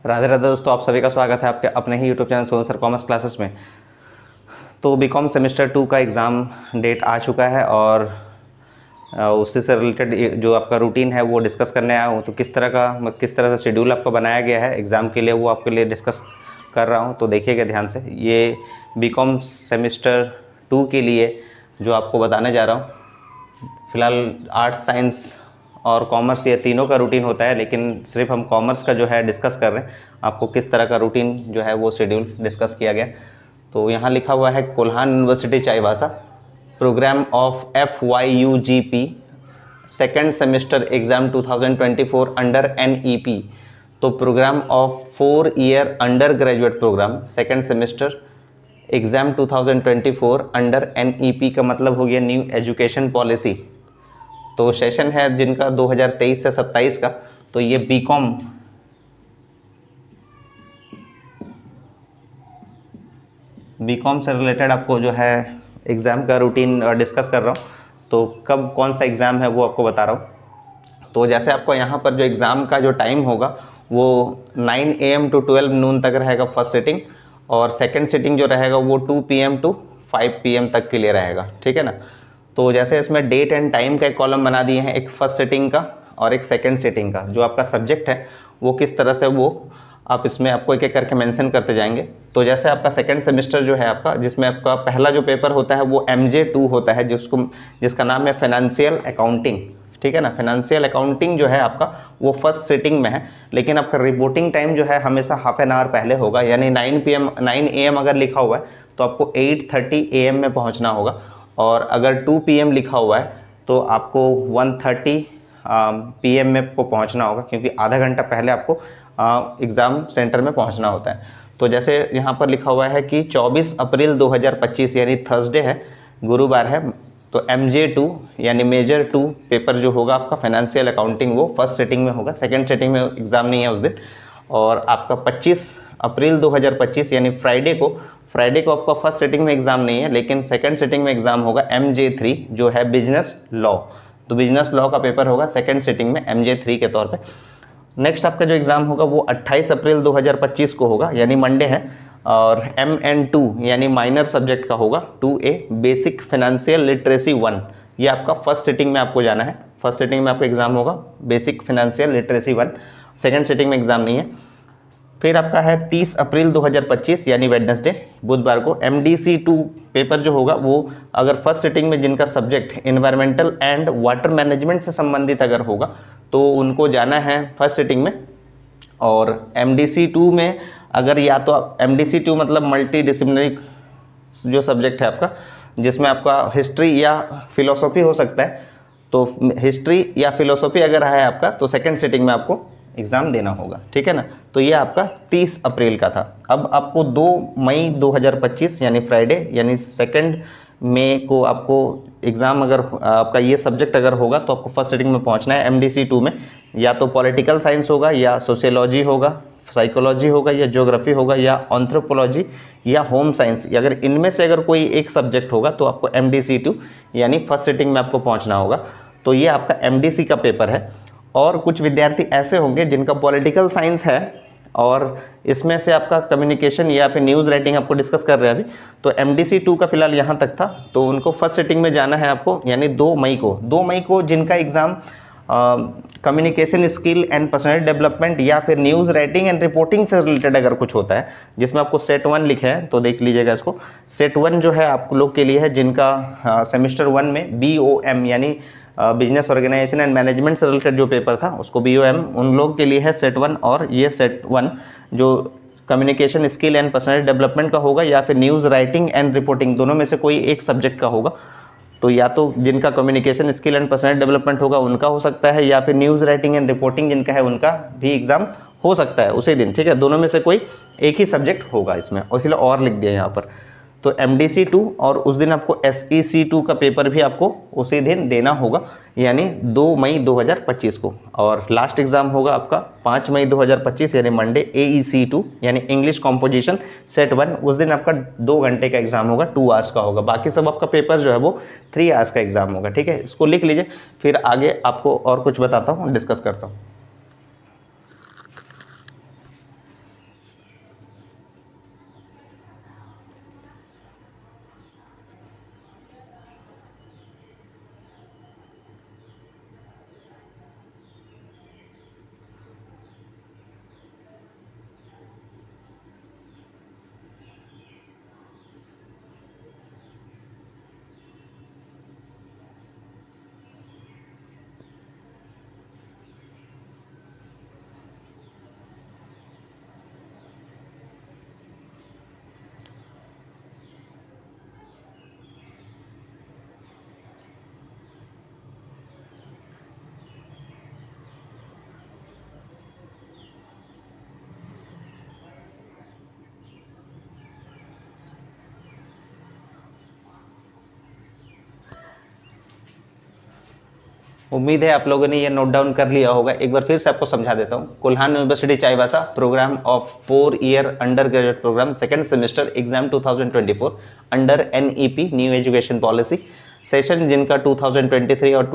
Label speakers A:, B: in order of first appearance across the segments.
A: राधे राधे दोस्तों, आप सभी का स्वागत है आपके अपने ही YouTube channel Sonu sir commerce classes में। तो बीकॉम सेमेस्टर 2 का एग्ज़ाम डेट आ चुका है और उससे से रिलेटेड जो आपका रूटीन है वो डिस्कस करने आया हूँ। तो किस तरह से शेड्यूल आपका बनाया गया है एग्ज़ाम के लिए, वो आपके लिए डिस्कस कर रहा हूँ। तो देखिएगा ध्यान से, ये बीकॉम सेमेस्टर 2 के लिए जो आपको बताने जा रहा हूँ। फ़िलहाल आर्ट्स, साइंस और कॉमर्स ये तीनों का रूटीन होता है, लेकिन सिर्फ हम कॉमर्स का जो है डिस्कस कर रहे हैं। आपको किस तरह का रूटीन जो है वो शेड्यूल डिस्कस किया गया। तो यहाँ लिखा हुआ है Kolhan university Chaibasa, programme of FYUGP second semester exam 2024 under NEP। तो programme of 4 year undergraduate programme second semester exam 2024 under NEP का मतलब हो गया न्यू एजुकेशन पॉलिसी। तो सेशन है जिनका 2023 से 27 का। तो ये बीकॉम से रिलेटेड आपको जो है एग्ज़ाम का रूटीन डिस्कस कर रहा हूँ। तो कब कौन सा एग्ज़ाम है वो आपको बता रहा हूँ। तो जैसे आपको यहाँ पर जो एग्ज़ाम का जो टाइम होगा वो 9 AM to 12 नून तक रहेगा फर्स्ट सिटिंग, और सेकंड सिटिंग जो रहेगा वो 2 PM to 5 PM तक के लिए रहेगा, ठीक है ना। तो जैसे इसमें डेट एंड टाइम का एक कॉलम बना दिए हैं, एक फर्स्ट सिटिंग का और एक सेकंड सिटिंग का। जो आपका सब्जेक्ट है वो किस तरह से वो आप इसमें आपको एक एक करके मेंशन करते जाएंगे। तो जैसे आपका सेकंड सेमेस्टर जो है आपका, जिसमें आपका पहला जो पेपर होता है वो MJ2 होता है, जिसका नाम है फाइनेंशियल अकाउंटिंग, ठीक है ना। फाइनेंशियल अकाउंटिंग जो है आपका वो फर्स्ट सिटिंग में है, लेकिन आपका रिपोर्टिंग टाइम जो है हमेशा हाफ एन आवर पहले होगा। यानी 9 AM अगर लिखा हुआ है तो आपको 8:30 AM में पहुँचना होगा, और अगर 2 PM लिखा हुआ है तो आपको 1:30 PM में को पहुंचना होगा, क्योंकि आधा घंटा पहले आपको एग्ज़ाम सेंटर में पहुंचना होता है। तो जैसे यहाँ पर लिखा हुआ है कि 24 अप्रैल 2025 यानी थर्सडे है, गुरुवार है। तो MJ2 यानी मेजर 2 पेपर जो होगा आपका फाइनेंशियल अकाउंटिंग वो फर्स्ट सिटिंग में होगा, सेकेंड सिटिंग में एग्ज़ाम नहीं है उस दिन। और आपका 25 अप्रैल 2025 यानी फ्राइडे को आपका फर्स्ट सिटिंग में एग्ज़ाम नहीं है, लेकिन सेकंड सिटिंग में एग्ज़ाम होगा MJ3 जो है बिजनेस लॉ। तो बिजनेस लॉ का पेपर होगा सेकंड सिटिंग में MJ3 के तौर पे। नेक्स्ट आपका जो एग्ज़ाम होगा वो 28 अप्रैल 2025 को होगा, यानी मंडे है। और MN2 यानी माइनर सब्जेक्ट का होगा 2A बेसिक फाइनेंशियल लिटरेसी 1। ये आपका फर्स्ट सिटिंग में आपको जाना है। फर्स्ट सिटिंग में आपका एग्ज़ाम होगा basic financial literacy 1, second sitting में एग्ज़ाम नहीं है। फिर आपका है 30 अप्रैल 2025 यानी वेडनेसडे, बुधवार को MDC2 पेपर जो होगा वो अगर फर्स्ट सिटिंग में जिनका subject environmental and water management से संबंधित अगर होगा तो उनको जाना है फर्स्ट सिटिंग में। और MDC2 में अगर या तो MDC2 मतलब मल्टी डिसिप्लिनरी जो सब्जेक्ट है आपका, जिसमें आपका हिस्ट्री या फिलोसॉफी हो सकता है, तो हिस्ट्री या फिलोसॉफी अगर है आपका तो सेकेंड सिटिंग में आपको एग्ज़ाम देना होगा, ठीक है ना। तो ये आपका 30 अप्रैल का था। अब आपको 2 मई 2025 यानी फ्राइडे यानी 2 मई को आपको एग्ज़ाम अगर आपका ये सब्जेक्ट अगर होगा तो आपको फर्स्ट सिटिंग में पहुंचना है MDC2 में। या तो पॉलिटिकल साइंस होगा, या सोशियोलॉजी होगा, साइकोलॉजी होगा, या ज्योग्राफी होगा, या एंथ्रोपोलॉजी, या होम साइंस। अगर इनमें से अगर कोई एक सब्जेक्ट होगा तो आपको MDC2 यानी फर्स्ट सिटिंग में आपको पहुँचना होगा। तो ये आपका MDC का पेपर है। और कुछ विद्यार्थी ऐसे होंगे जिनका पॉलिटिकल साइंस है और इसमें से आपका कम्युनिकेशन या फिर न्यूज़ राइटिंग आपको डिस्कस कर रहे हैं अभी। तो MDC2 का फिलहाल यहाँ तक था, तो उनको फर्स्ट सिटिंग में जाना है आपको, यानी 2 मई को जिनका exam communication skill and personal development या फिर न्यूज़ राइटिंग एंड रिपोर्टिंग से रिलेटेड अगर कुछ होता है, जिसमें आपको सेट 1 लिखे हैं तो देख लीजिएगा इसको। सेट 1 जो है आप लोग के लिए है जिनका सेमेस्टर 1 में BOM यानी बिजनेस ऑर्गेनाइजेशन एंड मैनेजमेंट से रिलेटेड जो पेपर था उसको BOM, उन लोगों के लिए है सेट 1। और ये सेट 1 जो communication skill and personal development का होगा या फिर न्यूज़ राइटिंग एंड रिपोर्टिंग, दोनों में से कोई एक सब्जेक्ट का होगा। तो या तो जिनका communication skill and personal development होगा उनका हो सकता है, या फिर न्यूज़ राइटिंग एंड रिपोर्टिंग जिनका है उनका भी एग्ज़ाम हो सकता है उसी दिन, ठीक है। दोनों में से कोई एक ही सब्जेक्ट होगा इसमें, और इसलिए और लिख दिया यहाँ पर। तो MDC2 और उस दिन आपको SEC2 का पेपर भी आपको उसी दिन देना होगा, यानी 2 मई 2025 को। और लास्ट एग्ज़ाम होगा आपका 5 मई 2025 यानी मंडे AEC2 यानी इंग्लिश कॉम्पोजिशन सेट 1। उस दिन आपका 2 घंटे का एग्ज़ाम होगा, 2 आवर्स का होगा। बाकी सब आपका पेपर जो है वो 3 आवर्स का एग्ज़ाम होगा, ठीक है। इसको लिख लीजिए, फिर आगे आपको और कुछ बताता हूँ, डिस्कस करता हूँ। उम्मीद है आप लोगों ने ये नोट डाउन कर लिया होगा। एक बार फिर से आपको समझा देता हूँ। Kolhan university Chaibasa programme of 4 year undergraduate programme second semester exam 2024 under NEP new education policy. Session जिनका 2023 और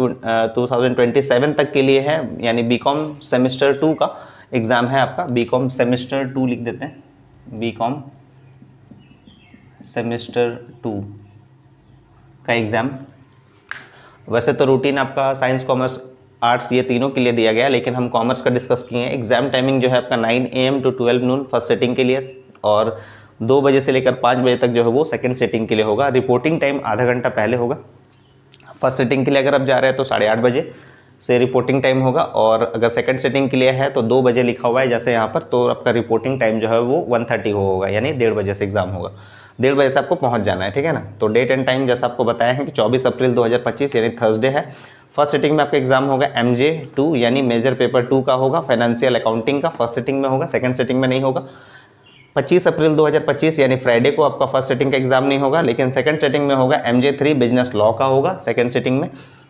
A: 2027 तक के लिए है, यानी बीकॉम सेमेस्टर 2 का एग्ज़ाम है आपका। बीकॉम सेमेस्टर 2 लिख देते हैं, बीकॉम सेमेस्टर 2 का एग्ज़ाम। वैसे तो रूटीन आपका साइंस कॉमर्स आर्ट्स ये तीनों के लिए दिया गया, लेकिन हम कॉमर्स का डिस्कस किए हैं। एग्जाम टाइमिंग जो है आपका 9 AM to 12 noon first setting के लिए, और 2 बजे से लेकर 5 बजे तक जो है वो सेकंड सेटिंग के लिए होगा। रिपोर्टिंग टाइम आधा घंटा पहले होगा। फर्स्ट सेटिंग के लिए अगर आप जा रहे हैं तो 8:30 बजे से रिपोर्टिंग टाइम होगा, और अगर सेकंड सेटिंग के लिए है तो 2 बजे लिखा हुआ है जैसे यहाँ पर, तो आपका रिपोर्टिंग टाइम जो है वो 1:30 होगा, यानी 1:30 बजे से एग्जाम होगा। 1:30 बजे से आपको पहुंच जाना है, ठीक है ना। तो डेट एंड टाइम जैसा आपको बताया है कि 24 अप्रैल 2025 यानी थर्सडे है। फर्स्ट सिटिंग में आपका एग्जाम होगा MJ2 यानी मेजर पेपर 2 का होगा, फाइनेंशियल अकाउंटिंग का फर्स्ट सिटिंग में होगा, सेकंड सिटिंग में नहीं होगा। 25 अप्रैल 2025 यानी फ्राइडे को आपका फर्स्ट सिटिंग का एग्जाम नहीं होगा, लेकिन सेकंड सिटिंग में होगा MJ3 बिजनेस लॉ का होगा सेकंड सिटिंग में।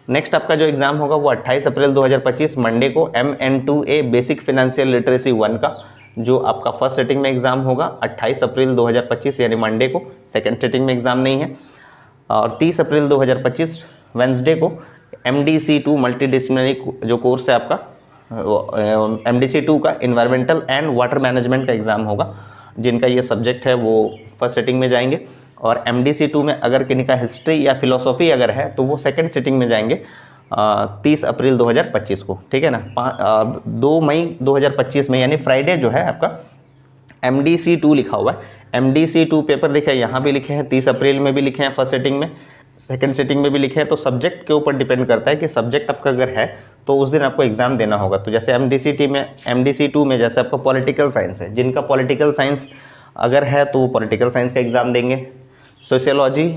A: नेक्स्ट आपका जो एग्जाम होगा वो 28 अप्रैल 2025 मंडे को MN2A बेसिक फाइनेंशियल लिटरेसी 1 का जो आपका फर्स्ट सेटिंग में एग्जाम होगा 28 अप्रैल 2025 यानी मंडे को, सेकंड सेटिंग में एग्जाम नहीं है। और 30 अप्रैल 2025 वेंसडे को MDC2 मल्टीडिसिप्लिनरी जो कोर्स है आपका MDC2 का इन्वायरमेंटल एंड वाटर मैनेजमेंट का एग्जाम होगा। जिनका ये सब्जेक्ट है वो फर्स्ट सेटिंग में जाएंगे, और MDC2 में अगर किन्हीं का हिस्ट्री या फिलोसॉफी अगर है तो वो सेकंड सेटिंग में जाएंगे 30 अप्रैल 2025 को, ठीक है ना। 2 मई 2025 में यानी फ्राइडे जो है आपका MDC2 लिखा हुआ है। MDC2 पेपर देखे यहाँ भी लिखे हैं, 30 अप्रैल में भी लिखे हैं फर्स्ट सेटिंग में, सेकंड सेटिंग में भी लिखे हैं। तो सब्जेक्ट के ऊपर डिपेंड करता है कि सब्जेक्ट आपका अगर है तो उस दिन आपको एग्जाम देना होगा। तो जैसे MDC2 में जैसे आपका पॉलिटिकल साइंस है, जिनका पॉलिटिकल साइंस अगर है तो वो पॉलिटिकल साइंस का एग्ज़ाम देंगे। सोशियोलॉजी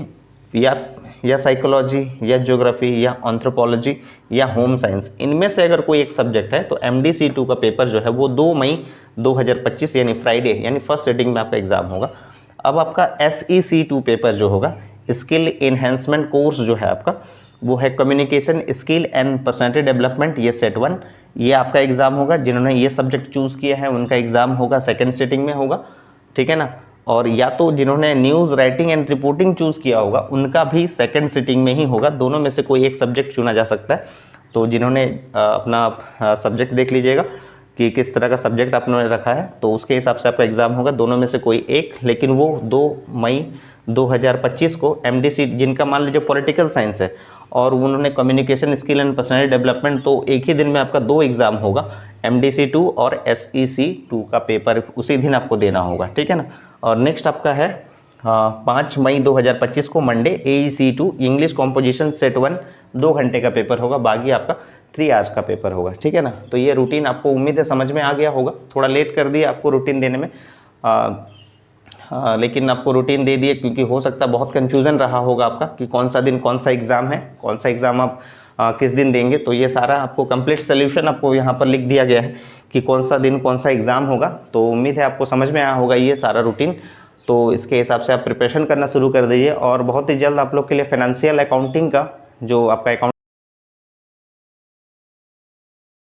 A: या साइकोलॉजी या ज्योग्राफी या एंथ्रोपोलॉजी या होम साइंस, इनमें से अगर कोई एक सब्जेक्ट है तो MDC2 का पेपर जो है वो 2 मई 2025 यानी फ्राइडे यानी फर्स्ट सेटिंग में आपका एग्ज़ाम होगा। अब आपका SEC2 पेपर जो होगा स्किल इन्हेंसमेंट कोर्स जो है आपका वो है communication skill and personality development, ये सेट 1, ये आपका एग्ज़ाम होगा। जिन्होंने ये सब्जेक्ट चूज़ किया है उनका एग्ज़ाम होगा सेकेंड सेटिंग में होगा, ठीक है ना। और या तो जिन्होंने news writing and reporting choose किया होगा उनका भी सेकंड सिटिंग में ही होगा। दोनों में से कोई एक सब्जेक्ट चुना जा सकता है। तो जिन्होंने अपना सब्जेक्ट देख लीजिएगा कि किस तरह का सब्जेक्ट आपने रखा है, तो उसके हिसाब से आपका एग्ज़ाम होगा। दोनों में से कोई एक, लेकिन वो 2 मई 2025 को MDC जिनका मान लीजिए पॉलिटिकल साइंस है और उन्होंने communication skill and personality development, तो एक ही दिन में आपका 2 एग्ज़ाम होगा, MDC2 और SEC2 का पेपर उसी दिन आपको देना होगा, ठीक है ना। और नेक्स्ट आपका है 5 मई 2025 को Monday AEC2 English composition set 1 2 घंटे का पेपर होगा, बाकी आपका 3 आवर्स का पेपर होगा, ठीक है ना। तो ये रूटीन आपको उम्मीद है समझ में आ गया होगा। थोड़ा लेट कर दिया आपको रूटीन देने में, लेकिन आपको रूटीन दे दिए क्योंकि हो सकता है बहुत कन्फ्यूज़न रहा होगा आपका कि कौन सा दिन कौन सा एग्ज़ाम है, कौन सा एग्ज़ाम आप किस दिन देंगे। तो ये सारा आपको कंप्लीट सोल्यूशन आपको यहाँ पर लिख दिया गया है कि कौन सा दिन कौन सा एग्ज़ाम होगा। तो उम्मीद है आपको समझ में आया होगा ये सारा रूटीन। तो इसके हिसाब से आप प्रिपरेशन करना शुरू कर दीजिए, और बहुत ही जल्द आप लोग के लिए फाइनेंशियल अकाउंटिंग का जो आपका अकाउंट